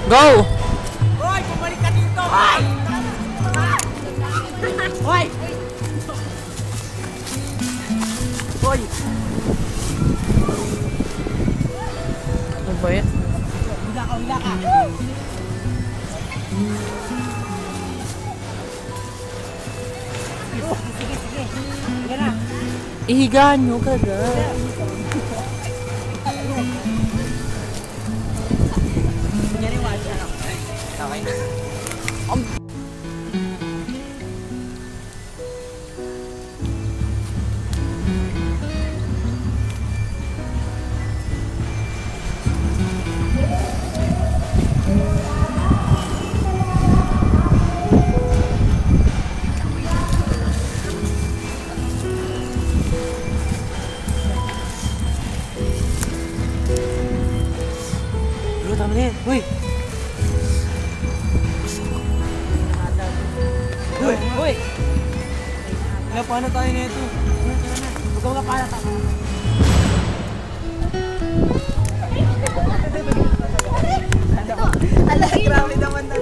Go! Hoy! Bumalik ka dito! Hoy! Hoy! Hoy! Ano ba yan? Hila ka, hila ka! Sige, sige. Sige na. Ihigaan nyo ka na. Kunyari, watch na. Okay na. Tama na yan. Uy! Uy! Uy! Kaya paano tayo na ito? Huwag ka pala tayo. Ala, grabe naman na.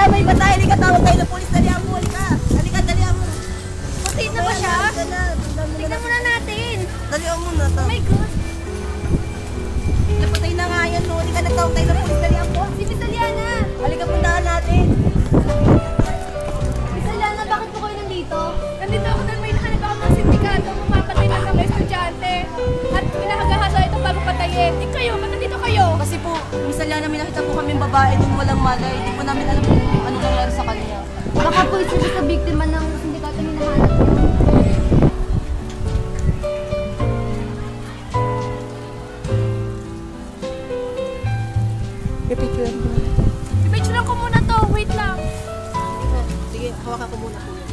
May patay, halika, tawag tayo ng polis, dalihan mo, halika. Halika, dalihan mo. Patay na ba siya? Tignan muna natin. Dalihan mo na, Oh my God. napatay na nga yan, no. Halika, nagtawag tayo ng polis, dalihan mo. Si Miss Aliana. Halika, puntahan natin. Miss Aliana, bakit po kayo nandito? Nandito ako dahil may nahanap ako ng sindikato mapatay ng mga estudyante. At pinahagahasa ito bago patayin. Eh kayo, ba't nandito kayo? Kasi po, Miss Aliana, may nakita po kami babae din walang malay. Hindi po namin alam kung ano nangyari sa kanya. Baka po isa sa biktima ng sindikato hinahanap niyo. Pipicturean mo. Ipicturean ko muna to. Wait lang. Sige, hawakan ko muna po yan.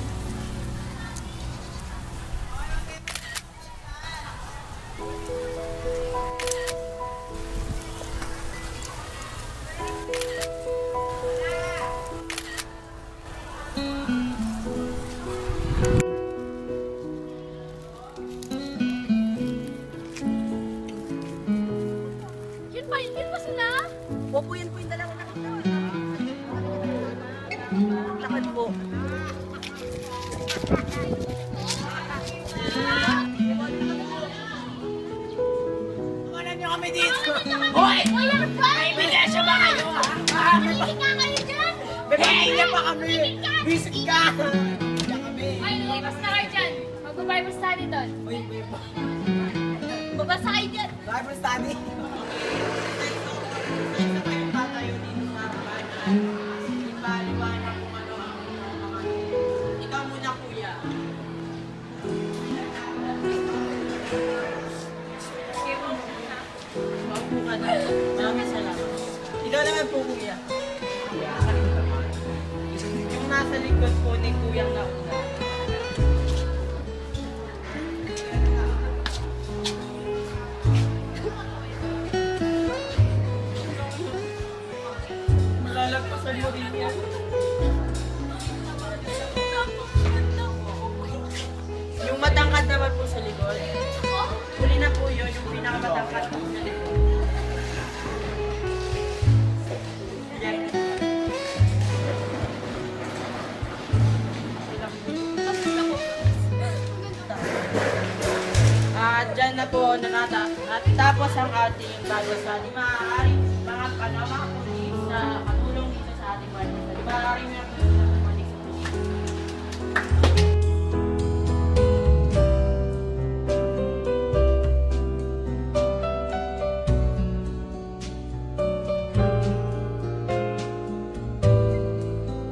Yun ba sila? Opo, yan po yung dalawang nakita. Lakad po. Wala niyo kami dito! Hoy! May ebidensya ba kayo, ha? Makinig ka kayo dyan! Bebay niya pa kami! Bisik ka! Ay, lumabas na kayo dyan. Mag-Bible study doon. Uy, may pa. Babasa kayo dyan. Bible study. Ikaw muna, kuya. Mabuo ka na. Maraming salamat. Ikaw naman po, kuya. Yung nasa likod po ni kuyang nauna. Malalagpasan mo rin yan. Yung matangkad naman po sa likod. Huli na po yun, yung pinakamatangkad po sa likod. Yan. At dyan na po natapos ang ating Bible study. Maaaring mga pulis na katulong dito sa ating Bible study. Maaaring